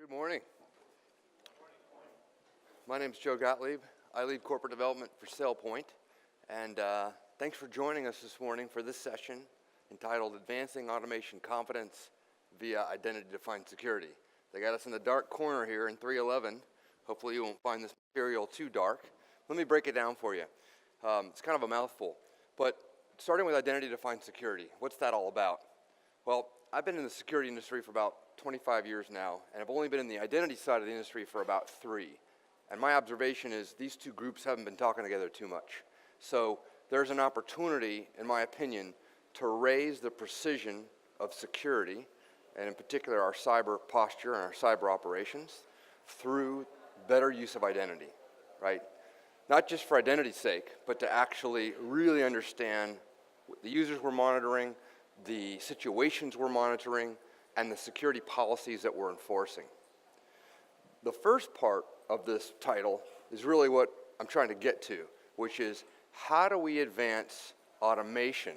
Good morning. My name is Joe Gottlieb. I lead corporate development for Sailpoint, and thanks for joining us this morning for this session entitled Advancing Automation Confidence via Identity-Defined Security. They got us in the dark corner here in 311. Hopefully you won't find this material too dark. Let me break it down for you. It's kind of a mouthful, but starting with identity-defined security, what's that all about? Well, I've been in the security industry for about 25 years now, and I've only been in the identity side of the industry for about 3. And my observation is these two groups haven't been talking together too much. So there's an opportunity, in my opinion, to raise the precision of security, and in particular our cyber posture and our cyber operations, through better use of identity, right? Not just for identity's sake, but to actually really understand the users we're monitoring, the situations we're monitoring, and the security policies that we're enforcing. The first part of this title is really what I'm trying to get to, which is how do we advance automation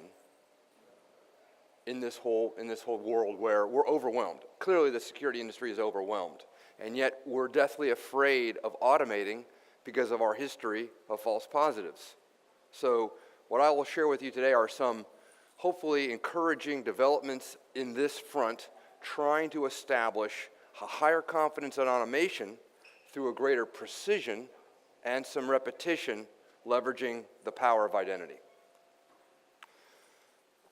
in this whole world where we're overwhelmed. Clearly the security industry is overwhelmed, and yet we're deathly afraid of automating because of our history of false positives. So what I will share with you today are some hopefully encouraging developments in this front, trying to establish a higher confidence in automation through a greater precision and some repetition, leveraging the power of identity.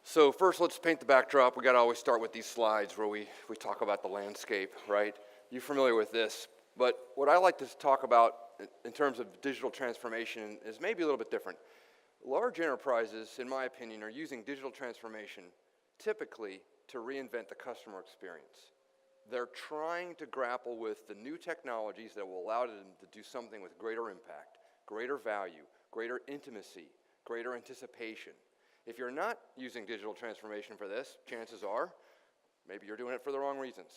So first, let's paint the backdrop. We got to always start with these slides where we talk about the landscape, right? You're familiar with this, but what I like to talk about in terms of digital transformation is maybe a little bit different. Large enterprises, in my opinion, are using digital transformation typically to reinvent the customer experience. They're trying to grapple with the new technologies that will allow them to do something with greater impact, greater value, greater intimacy, greater anticipation. If you're not using digital transformation for this, chances are maybe you're doing it for the wrong reasons.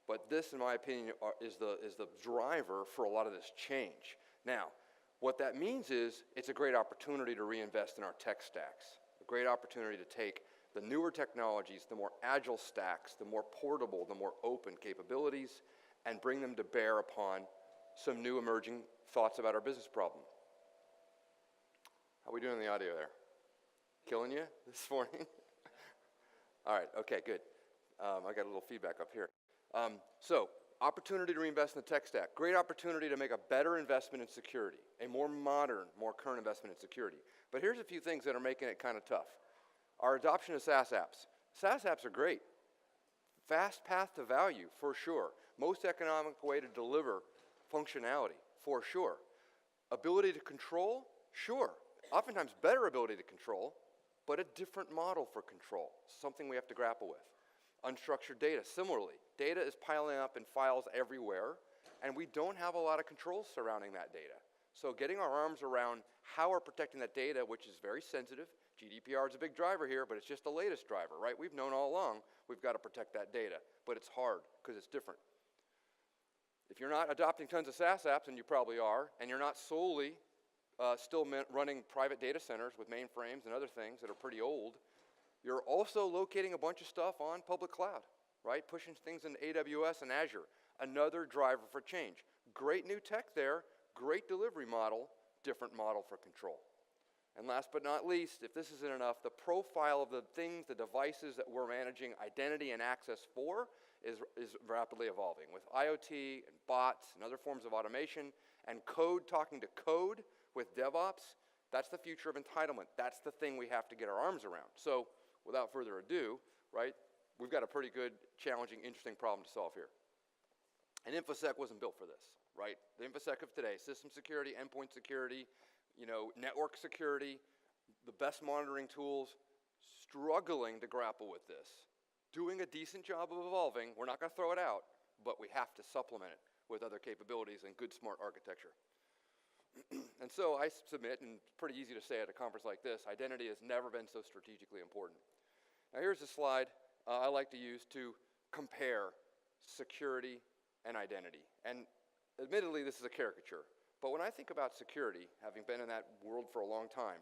But this, in my opinion, is the driver for a lot of this change. Now, what that means is it's a great opportunity to reinvest in our tech stacks, a great opportunity to take the newer technologies, the more agile stacks, the more portable, the more open capabilities, and bring them to bear upon some new emerging thoughts about our business problem. How are we doing in the audio there? Killing you this morning? All right, okay, good. I got a little feedback up here. So, opportunity to reinvest in the tech stack. Great opportunity to make a better investment in security, a more modern, more current investment in security. But here's a few things that are making it kind of tough. Our adoption of SaaS apps. SaaS apps are great. Fast path to value, for sure. Most economic way to deliver functionality, for sure. Ability to control, sure. Oftentimes better ability to control, but a different model for control, something we have to grapple with. Unstructured data, similarly. Data is piling up in files everywhere, and we don't have a lot of controls surrounding that data. So getting our arms around how we're protecting that data, which is very sensitive. GDPR is a big driver here, but it's just the latest driver, right? We've known all along we've got to protect that data, but it's hard because it's different. If you're not adopting tons of SaaS apps, and you probably are, and you're not solely still running private data centers with mainframes and other things that are pretty old, you're also locating a bunch of stuff on public cloud, right? Pushing things into AWS and Azure, another driver for change. Great new tech there, great delivery model, different model for control. And last but not least, if this isn't enough, the profile of the things, the devices that we're managing identity and access for is rapidly evolving with IoT and bots and other forms of automation and code talking to code with DevOps. That's the future of entitlement. That's the thing we have to get our arms around. So without further ado, right, we've got a pretty good, challenging, interesting problem to solve here. And InfoSec wasn't built for this, right? The InfoSec of today, system security, endpoint security, network security, the best monitoring tools, struggling to grapple with this. Doing a decent job of evolving, we're not going to throw it out, but we have to supplement it with other capabilities and good, smart architecture. And so I submit, and it's pretty easy to say at a conference like this, identity has never been so strategically important. Now here's a slide I like to use to compare security and identity. And admittedly, this is a caricature. But when I think about security, having been in that world for a long time,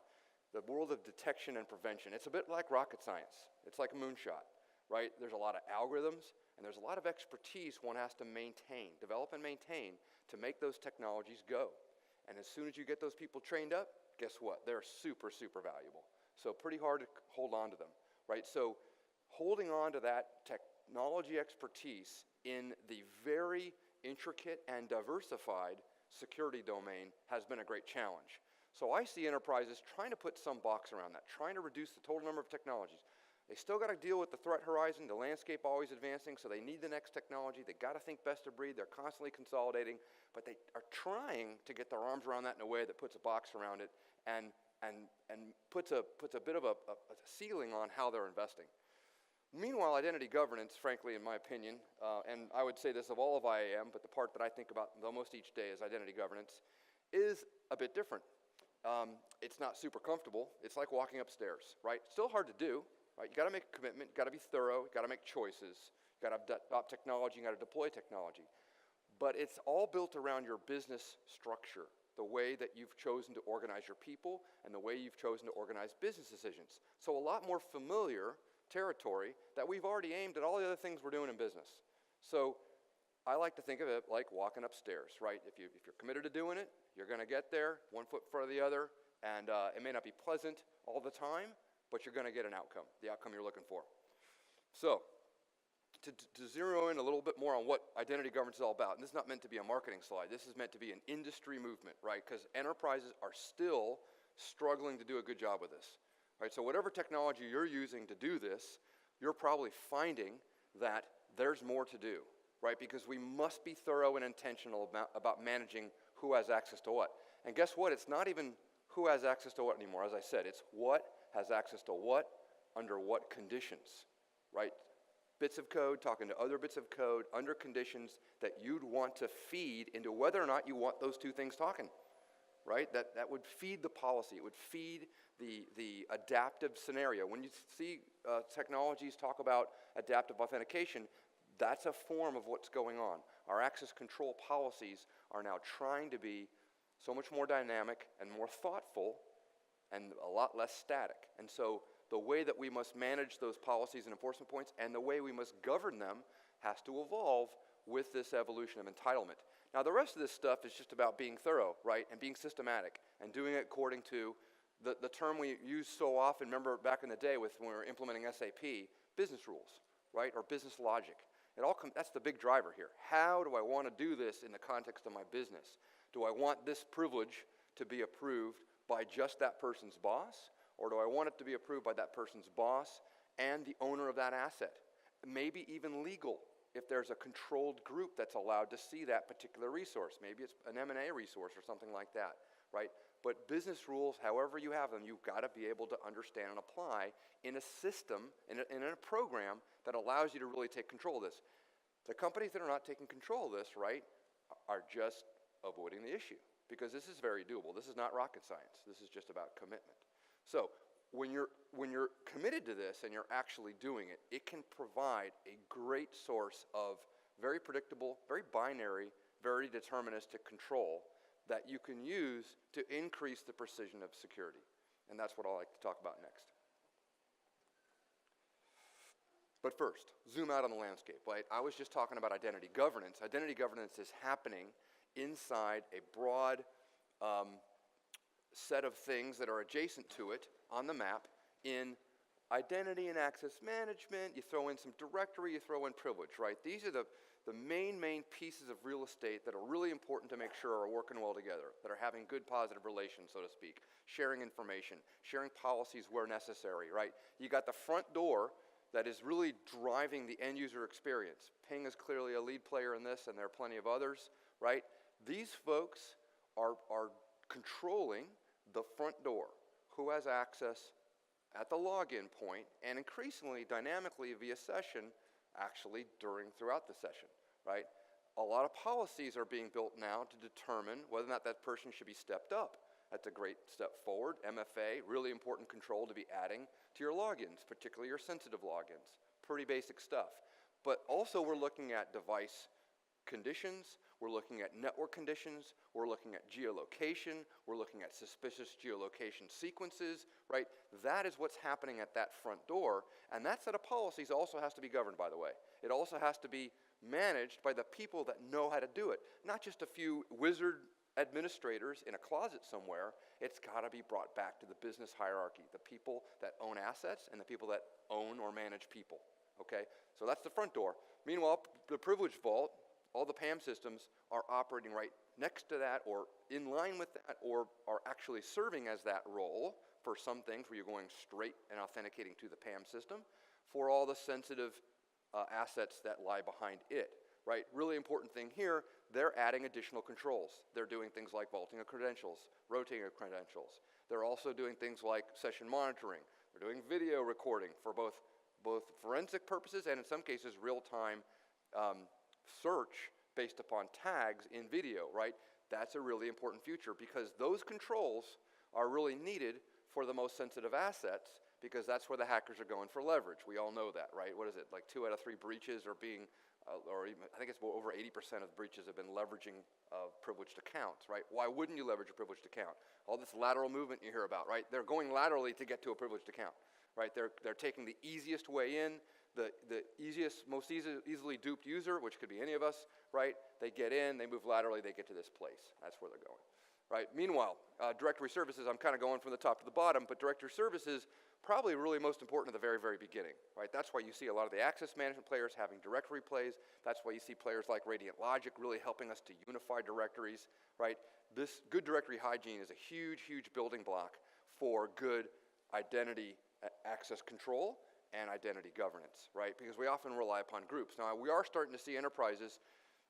the world of detection and prevention, it's a bit like rocket science. It's like a moonshot, right? There's a lot of algorithms, And there's a lot of expertise one has to maintain, develop and maintain to make those technologies go. And as soon as you get those people trained up, guess what? They're super, super valuable. So pretty hard to hold on to them, right? So holding on to that technology expertise in the very intricate and diversified security domain has been a great challenge. So I see enterprises trying to put some box around that, trying to reduce the total number of technologies. They still got to deal with the threat horizon, the landscape always advancing, so they need the next technology. They got to think best of breed. They're constantly consolidating, but they are trying to get their arms around that in a way that puts a box around it and puts a bit of a ceiling on how they're investing. Meanwhile, identity governance, frankly, in my opinion, and I would say this of all of IAM, but the part that I think about the most each day is identity governance, is a bit different. It's not super comfortable. It's like walking upstairs, right? Still hard to do, right? You got to make a commitment. You got to be thorough. You got to make choices. You got to adopt technology. You got to deploy technology. But it's all built around your business structure, the way that you've chosen to organize your people and the way you've chosen to organize business decisions. So a lot more familiar territory that we've already aimed at all the other things we're doing in business. So I like to think of it like walking upstairs, right? If you're committed to doing it, you're going to get there, one foot in front of the other, and it may not be pleasant all the time, but you're going to get an outcome, the outcome you're looking for. So to zero in a little bit more on what identity governance is all about, and this is not meant to be a marketing slide, this is meant to be an industry movement, right? Because enterprises are still struggling to do a good job with this, right? So whatever technology you're using to do this, you're probably finding that there's more to do, right? Because we must be thorough and intentional about managing who has access to what. And guess what? It's not even who has access to what anymore. As I said, it's what has access to what under what conditions, right? Bits of code talking to other bits of code under conditions that you'd want to feed into whether or not you want those two things talking, right? That would feed the policy. It would feed the adaptive scenario. When you see technologies talk about adaptive authentication, that's a form of what's going on. Our access control policies are now trying to be so much more dynamic and more thoughtful and a lot less static. And so the way that we must manage those policies and enforcement points and the way we must govern them has to evolve with this evolution of entitlement. Now the rest of this stuff is just about being thorough, right, and being systematic and doing it according to the term we use so often, remember back in the day when we were implementing SAP, business rules, right, or business logic. That's the big driver here. How do I want to do this in the context of my business? Do I want this privilege to be approved by just that person's boss, or do I want it to be approved by that person's boss and the owner of that asset? Maybe even legal, if there's a controlled group that's allowed to see that particular resource. Maybe it's an M&A resource or something like that, right? But business rules, however you have them, you've got to be able to understand and apply in a system, in a program that allows you to really take control of this. The companies that are not taking control of this, right, are just avoiding the issue because this is very doable. This is not rocket science. This is just about commitment. So when you're committed to this and you're actually doing it, it can provide a great source of very predictable, very binary, very deterministic control that you can use to increase the precision of security. And that's what I'd like to talk about next. But first, zoom out on the landscape, right? I was just talking about identity governance. Identity governance is happening inside a broad set of things that are adjacent to it on the map in identity and access management. You throw in some directory, you throw in privilege, right? These are the main pieces of real estate that are really important to make sure are working well together, that are having good positive relations, so to speak, sharing information, sharing policies where necessary, right? You got the front door that is really driving the end user experience. Ping is clearly a lead player in this, and there are plenty of others, right? These folks are controlling the front door, who has access at the login point, and increasingly dynamically via session, actually throughout the session, right? A lot of policies are being built now to determine whether or not that person should be stepped up. That's a great step forward. MFA, really important control to be adding to your logins, particularly your sensitive logins. Pretty basic stuff. But also we're looking at device conditions, we're looking at network conditions, we're looking at geolocation, we're looking at suspicious geolocation sequences, right? That is what's happening at that front door, and that set of policies also has to be governed, by the way. It also has to be managed by the people that know how to do it, not just a few wizard administrators in a closet somewhere. It's got to be brought back to the business hierarchy, the people that own assets and the people that own or manage people, okay? So that's the front door. Meanwhile, the privilege vault, all the PAM systems are operating right next to that or in line with that or are actually serving as that role for some things where you're going straight and authenticating to the PAM system for all the sensitive assets that lie behind it, right? Really important thing here, they're adding additional controls. They're doing things like vaulting of credentials, rotating of credentials. They're also doing things like session monitoring. They're doing video recording for both forensic purposes and in some cases real-time search based upon tags in video, right? That's a really important feature because those controls are really needed for the most sensitive assets because that's where the hackers are going for leverage. We all know that, right? What is it, like 2 out of 3 breaches are being, or even, I think it's over 80% of breaches have been leveraging privileged accounts, right? Why wouldn't you leverage a privileged account? All this lateral movement you hear about, right? They're going laterally to get to a privileged account, right? They're taking the easiest way in, the easiest, most easily duped user, which could be any of us, right? They get in, they move laterally, they get to this place. That's where they're going, right? Meanwhile, directory services, I'm kind of going from the top to the bottom, but directory services probably really most important at the very, very beginning, right? That's why you see a lot of the access management players having directory plays. That's why you see players like Radiant Logic really helping us to unify directories, right? This good directory hygiene is a huge, huge building block for good identity access control and identity governance, right? Because we often rely upon groups. Now, we are starting to see enterprises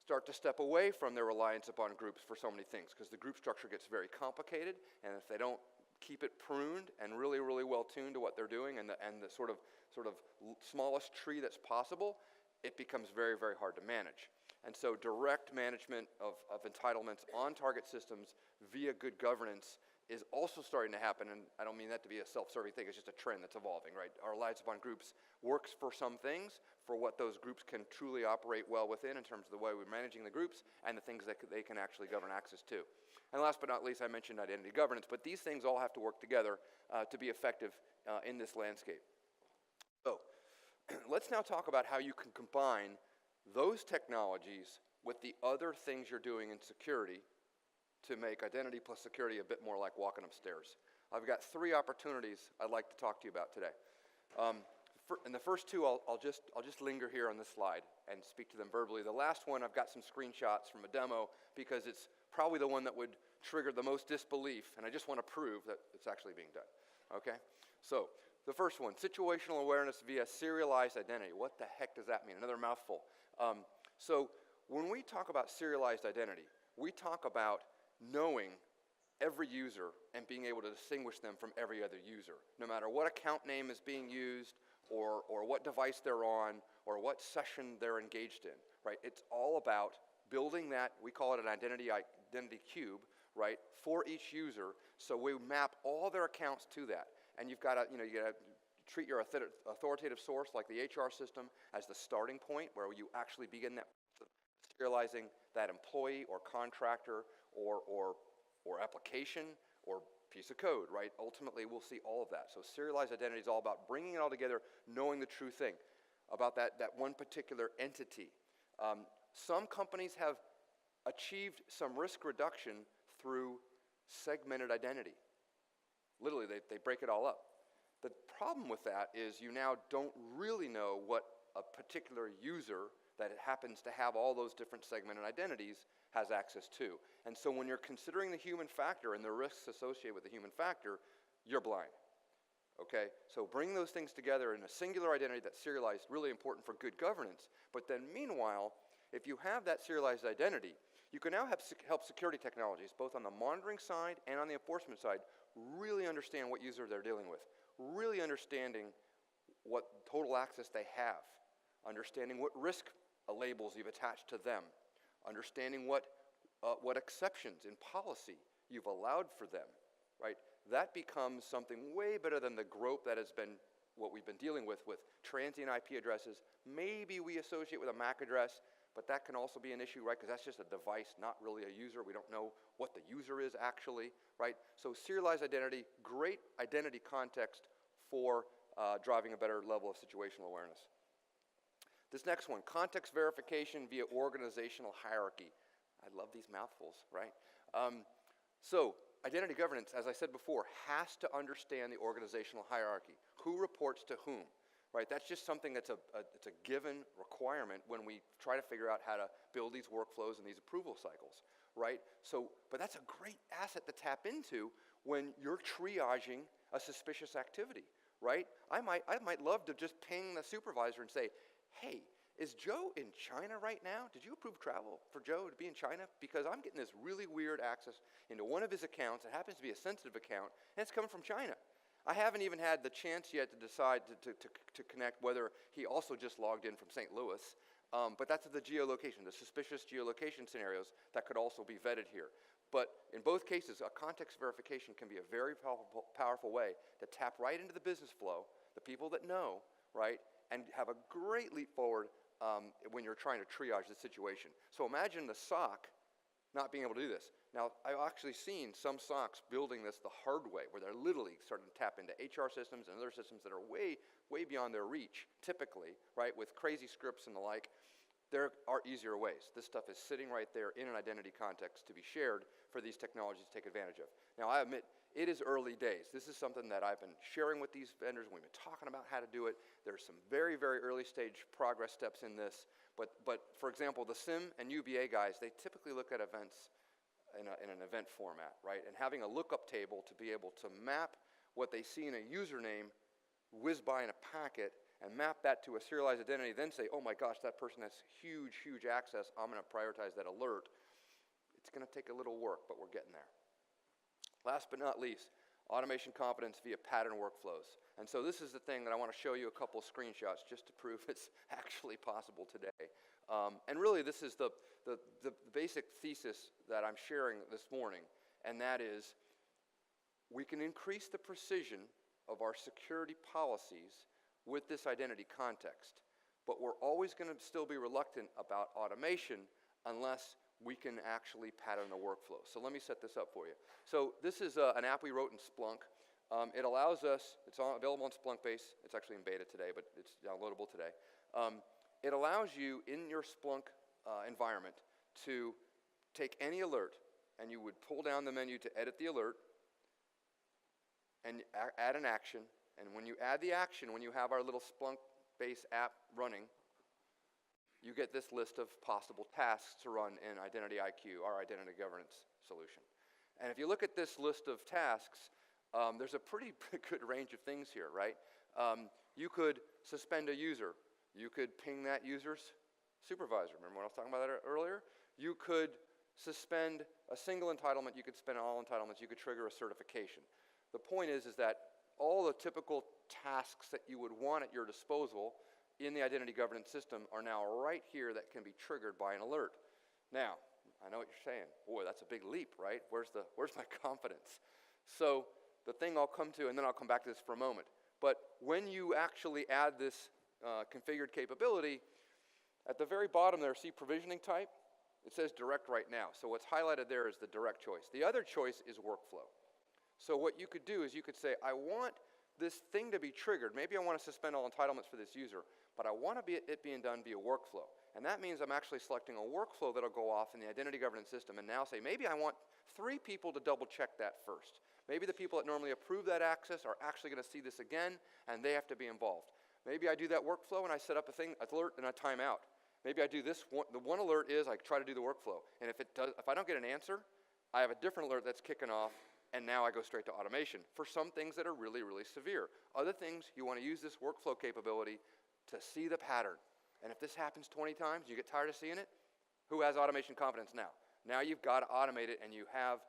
start to step away from their reliance upon groups for so many things because the group structure gets very complicated, and if they don't keep it pruned and really, really well tuned to what they're doing and the sort of smallest tree that's possible, it becomes very, very hard to manage. And so direct management of entitlements on target systems via good governance is also starting to happen, and I don't mean that to be a self-serving thing, it's just a trend that's evolving, right? Our reliance upon groups works for some things, for what those groups can truly operate well within in terms of the way we're managing the groups and the things that they can actually govern access to. And last but not least, I mentioned identity governance, but these things all have to work together to be effective in this landscape. So let's now talk about how you can combine those technologies with the other things you're doing in security to make identity plus security a bit more like walking upstairs. I've got 3 opportunities I'd like to talk to you about today. And the first 2, I'll just linger here on this slide and speak to them verbally. The last one, I've got some screenshots from a demo because it's probably the one that would trigger the most disbelief, and I just want to prove that it's actually being done, okay? So the first one, situational awareness via serialized identity. What the heck does that mean? Another mouthful. So when we talk about serialized identity, we talk about knowing every user and being able to distinguish them from every other user, no matter what account name is being used or what device they're on or what session they're engaged in, right? It's all about building that, we call it an identity cube, right, for each user, so we map all their accounts to that. And you've got to, you got to treat your authoritative source like the HR system as the starting point where you actually begin that serializing that employee or contractor or application or piece of code, right? Ultimately, we'll see all of that. So serialized identity is all about bringing it all together, knowing the true thing about that one particular entity. Some companies have achieved some risk reduction through segmented identity. Literally, they break it all up. The problem with that is you now don't really know what a particular user that happens to have all those different segmented identities has access to. And so when you're considering the human factor and the risks associated with the human factor, you're blind. Okay? So bring those things together in a singular identity that's serialized, really important for good governance. But then meanwhile, if you have that serialized identity, you can now help security technologies, both on the monitoring side and on the enforcement side, really understand what user they're dealing with, really understanding what total access they have, understanding what risk labels you've attached to them, understanding what exceptions in policy you've allowed for them, right? That becomes something way better than the grope that has been what we've been dealing with transient IP addresses. Maybe we associate with a MAC address, but that can also be an issue, right? Because that's just a device, not really a user. We don't know what the user is actually, right? So serialized identity, great identity context for driving a better level of situational awareness. This next one, context verification via organizational hierarchy. I love these mouthfuls, right? So identity governance, as I said before, has to understand the organizational hierarchy. Who reports to whom, right? That's just something that's it's a given requirement when we try to figure out how to build these workflows and these approval cycles, right? So, but that's a great asset to tap into when you're triaging a suspicious activity, right? I might love to just ping the supervisor and say, hey, is Joe in China right now? Did you approve travel for Joe to be in China? Because I'm getting this really weird access into one of his accounts. It happens to be a sensitive account, and it's coming from China. I haven't even had the chance yet to decide to connect whether he also just logged in from St. Louis, but that's the geolocation, the suspicious geolocation scenarios that could also be vetted here. But in both cases, a context verification can be a very powerful way to tap right into the business flow, the people that know, right, and have a great leap forward when you're trying to triage the situation. So imagine the SOC not being able to do this. Now, I've actually seen some SOCs building this the hard way, where they're literally starting to tap into HR systems and other systems that are way beyond their reach, typically, right, with crazy scripts and the like. There are easier ways. This stuff is sitting right there in an identity context to be shared for these technologies to take advantage of. Now, I admit, it is early days. This is something that I've been sharing with these vendors. We've been talking about how to do it. There's some very, very early stage progress steps in this. But for example, the SIM and UBA guys, they typically look at events in an event format, right? And having a lookup table to be able to map what they see in a username, whiz by in a packet, and map that to a serialized identity, then say, oh my gosh, that person has huge, huge access. I'm going to prioritize that alert. It's going to take a little work, but we're getting there. Last but not least, automation competence via pattern workflows. And so this is the thing that I want to show you a couple of screenshots just to prove it's actually possible today. And really, this is the basic thesis that I'm sharing this morning, and that is we can increase the precision of our security policies with this identity context, but we're always going to still be reluctant about automation unless we can actually pattern the workflow. So let me set this up for you. So this is an app we wrote in Splunk. It allows us, it's available on Splunk base. It's actually in beta today, but it's downloadable today. It allows you in your Splunk environment to take any alert, and you would pull down the menu to edit the alert and add an action. And when you add the action, when you have our little Splunk base app running, you get this list of possible tasks to run in Identity IQ, our identity governance solution. And if you look at this list of tasks, there's a pretty good range of things here, right? You could suspend a user. You could ping that user's supervisor. Remember when I was talking about that earlier? You could suspend a single entitlement. You could suspend all entitlements. You could trigger a certification. The point is that all the typical tasks that you would want at your disposal in the identity governance system are now right here that can be triggered by an alert. Now, I know what you're saying. Boy, that's a big leap, right? Where's my confidence? So the thing I'll come to, and then I'll come back to this for a moment, but when you actually add this configured capability, at the very bottom there, see provisioning type? It says direct right now. So what's highlighted there is the direct choice. The other choice is workflow. So what you could do is you could say, I want this thing to be triggered. Maybe I want to suspend all entitlements for this user, but I want it being done via workflow. And that means I'm actually selecting a workflow that'll go off in the identity governance system and now say, maybe I want 3 people to double check that first. Maybe the people that normally approve that access are actually going to see this again, and they have to be involved. Maybe I do that workflow and I set up a thing, alert, and a timeout. Maybe I do this one. The one alert is I try to do the workflow. And if I don't get an answer, I have a different alert that's kicking off, and now I go straight to automation for some things that are really, really severe. Other things, you want to use this workflow capability to see the pattern. And if this happens 20 times, you get tired of seeing it, who has automation confidence now? Now you've got to automate it, and you have,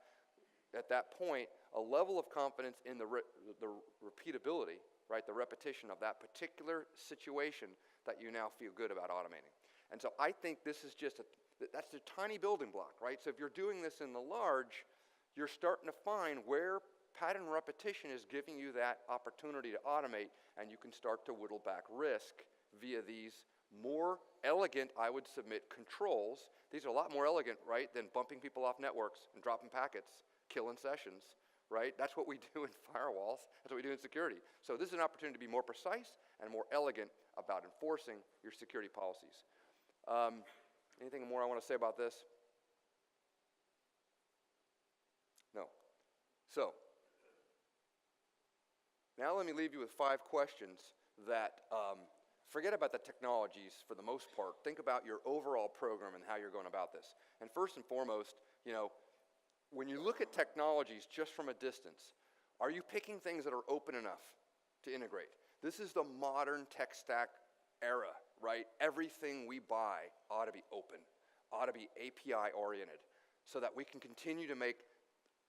at that point, a level of confidence in the repeatability, right, the repetition of that particular situation that you now feel good about automating. And so I think this is just that's a tiny building block, right? So if you're doing this in the large, you're starting to find where pattern repetition is giving you that opportunity to automate, and you can start to whittle back risk via these more elegant, I would submit, controls. These are a lot more elegant, right, than bumping people off networks and dropping packets, killing sessions, right? That's what we do in firewalls. That's what we do in security. So this is an opportunity to be more precise and more elegant about enforcing your security policies. Anything more I want to say about this? No. So, now let me leave you with 5 questions that forget about the technologies for the most part. Think about your overall program and how you're going about this. And first and foremost, when you look at technologies just from a distance, are you picking things that are open enough to integrate? This is the modern tech stack era, right? Everything we buy ought to be open, ought to be API oriented, so that we can continue to make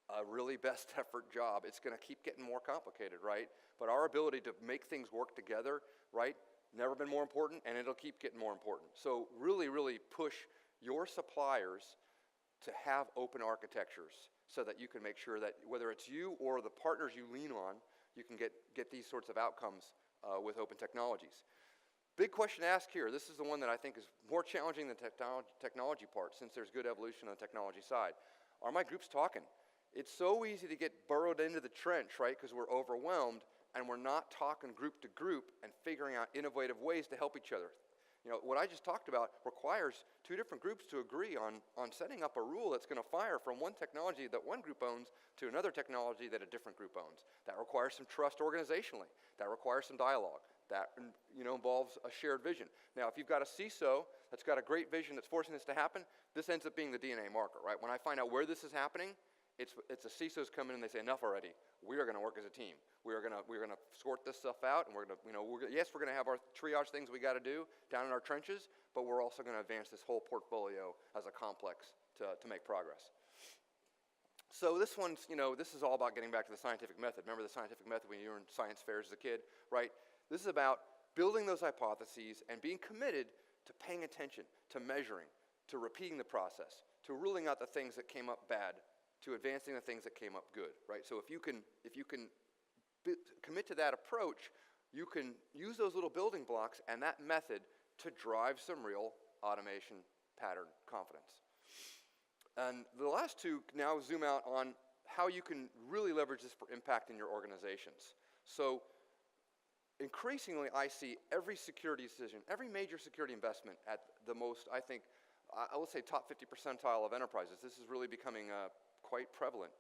a really best effort job. It's going to keep getting more complicated, right? But our ability to make things work together, right, never been more important, and it'll keep getting more important. So really, really push your suppliers to have open architectures so that you can make sure that whether it's you or the partners you lean on, you can get these sorts of outcomes with open technologies. Big question to ask here. This is the one that I think is more challenging than the technology part, since there's good evolution on the technology side. Are my groups talking? It's so easy to get burrowed into the trench, right, because we're overwhelmed, and we're not talking group to group and figuring out innovative ways to help each other. What I just talked about requires 2 different groups to agree on setting up a rule that's going to fire from one technology that one group owns to another technology that a different group owns. That requires some trust organizationally. That requires some dialogue. That involves a shared vision. Now, if you've got a CISO that's got a great vision that's forcing this to happen, this ends up being the DNA marker, right? When I find out where this is happening, it's the CISOs come in and they say, enough already. We are going to work as a team. We're going to sort this stuff out, and we're going to, yes, we're going to have our triage things we got to do down in our trenches, but we're also going to advance this whole portfolio as a complex to make progress. So this one's, this is all about getting back to the scientific method. Remember the scientific method when you were in science fairs as a kid, right? This is about building those hypotheses and being committed to paying attention, to measuring, to repeating the process, to ruling out the things that came up bad, to advancing the things that came up good, right? So if you can commit to that approach, you can use those little building blocks and that method to drive some real automation pattern confidence. And the last 2 now zoom out on how you can really leverage this for impact in your organizations. So increasingly, I see every security decision, every major security investment at the most, I think, I would say top 50 percentile of enterprises. This is really becoming quite prevalent.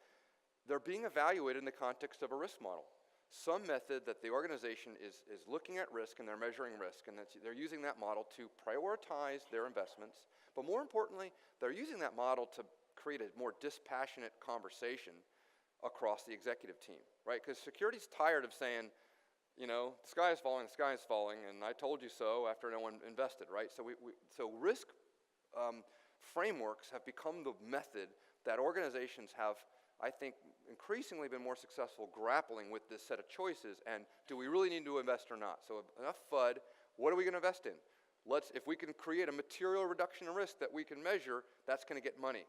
They're being evaluated in the context of a risk model. Some method that the organization is looking at risk and they're measuring risk, and they're using that model to prioritize their investments. But more importantly, they're using that model to create a more dispassionate conversation across the executive team, right? Because security's tired of saying, the sky is falling, and I told you so after no one invested, right? So risk frameworks have become the method that organizations have, I think, increasingly been more successful grappling with this set of choices, and do we really need to invest or not? So enough FUD, what are we going to invest in? If we can create a material reduction in risk that we can measure, that's going to get money.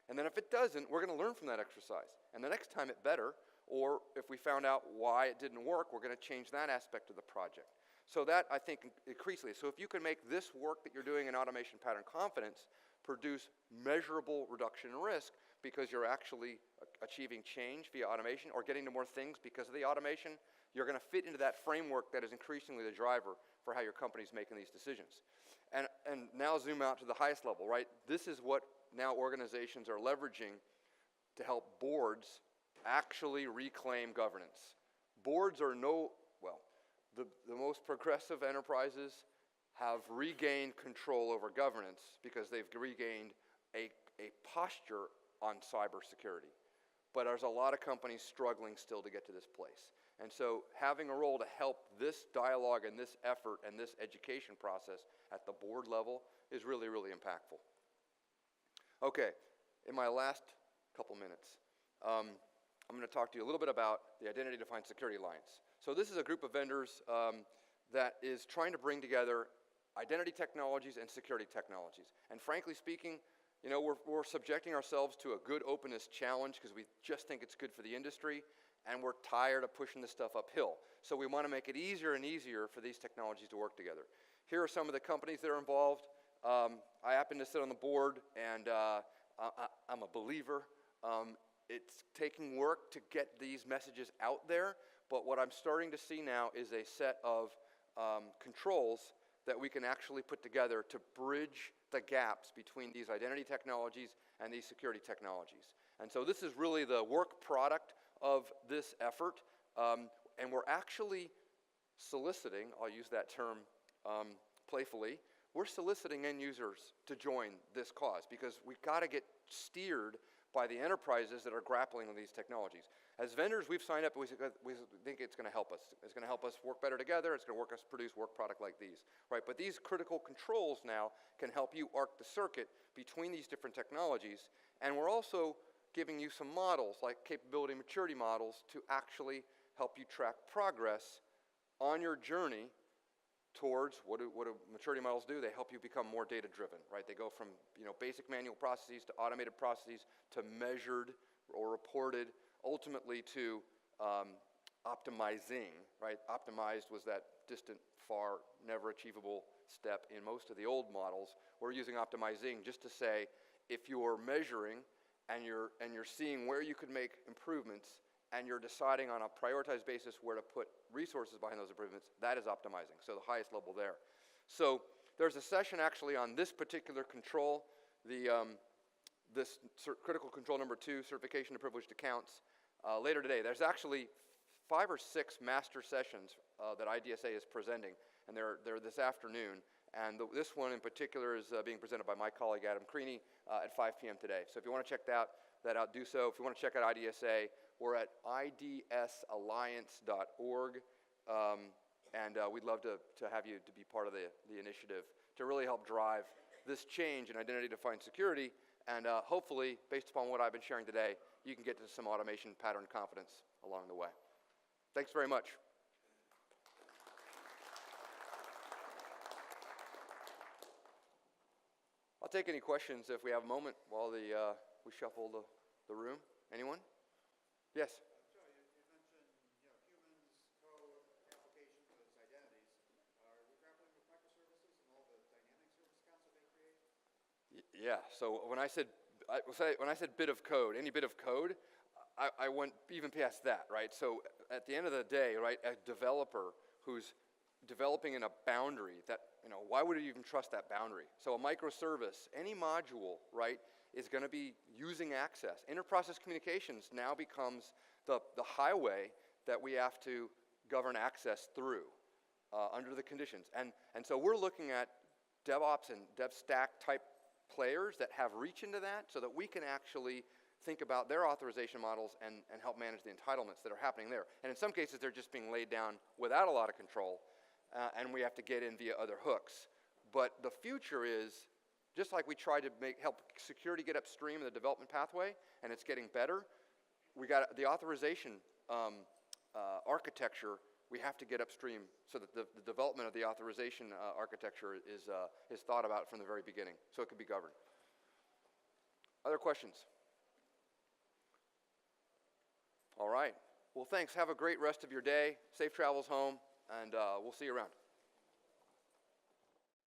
And then if it doesn't, we're going to learn from that exercise. And the next time it better, or if we found out why it didn't work, we're going to change that aspect of the project. So that, I think, increasingly. So if you can make this work that you're doing in automation pattern confidence produce measurable reduction in risk because you're actually achieving change via automation or getting to more things because of the automation, you're going to fit into that framework that is increasingly the driver for how your company's making these decisions. And now zoom out to the highest level, right? This is what now organizations are leveraging to help boards actually reclaim governance. Boards are the most progressive enterprises have regained control over governance because they've regained a posture on cybersecurity. But there's a lot of companies struggling still to get to this place. And so having a role to help this dialogue and this effort and this education process at the board level is really, really impactful. Okay, in my last couple minutes, I'm going to talk to you a little bit about the Identity Defined Security Alliance. So this is a group of vendors that is trying to bring together identity technologies and security technologies. And frankly speaking, we're subjecting ourselves to a good openness challenge because we just think it's good for the industry, and we're tired of pushing this stuff uphill. So we want to make it easier and easier for these technologies to work together. here are some of the companies that are involved. I happen to sit on the board, and I'm a believer. It's taking work to get these messages out there, but what I'm starting to see now is a set of controls that we can actually put together to bridge the gaps between these identity technologies and these security technologies. And so this is really the work product of this effort, and we're actually soliciting, I'll use that term playfully, we're soliciting end users to join this cause because we've got to get steered by the enterprises that are grappling with these technologies. As vendors, we've signed up, we think it's going to help us. It's going to help us work better together. It's going to work us produce work product like these, right? But these critical controls now can help you arc the circuit between these different technologies, and we're also giving you some models, like capability maturity models, to actually help you track progress on your journey towards what do maturity models do? They help you become more data-driven, right? They go from basic manual processes to automated processes to measured or reported, ultimately to optimizing, right? Optimized was that distant, far, never achievable step in most of the old models. We're using optimizing just to say if you're measuring and you're seeing where you could make improvements and you're deciding on a prioritized basis where to put resources behind those improvements, that is optimizing, so the highest level there. So there's a session actually on this particular control, this critical control number 2, certification of privileged accounts, later today. There's actually 5 or 6 master sessions that IDSA is presenting, and they're this afternoon. And this one in particular is being presented by my colleague Adam Creaney at 5 p.m. today. So if you want to check that out, do so. If you want to check out IDSA, we're at idsalliance.org, and we'd love to have you to be part of the initiative to really help drive this change in identity-defined security, and hopefully, based upon what I've been sharing today, you can get to some automation pattern confidence along the way. Thanks very much. I'll take any questions if we have a moment while we shuffle the room. Anyone? Yes? Joe, you mentioned humans, code, applications as identities. Are we grappling with microservices and all the dynamic service accounts that they create? Yeah. So when I said bit of code, any bit of code, I went even past that, right? So at the end of the day, right, a developer who's developing in a boundary that, why would you even trust that boundary? So a microservice, any module, right, is going to be using access. Inter-process communications now becomes the highway that we have to govern access through under the conditions. And so we're looking at DevOps and DevStack type players that have reach into that so that we can actually think about their authorization models and help manage the entitlements that are happening there. And in some cases, they're just being laid down without a lot of control, and we have to get in via other hooks. But the future is, just like we try to help security get upstream in the development pathway, and it's getting better, we got the authorization architecture, we have to get upstream so that the development of the authorization architecture is thought about from the very beginning, so it can be governed. Other questions? All right. Well, thanks. Have a great rest of your day. Safe travels home, and we'll see you around.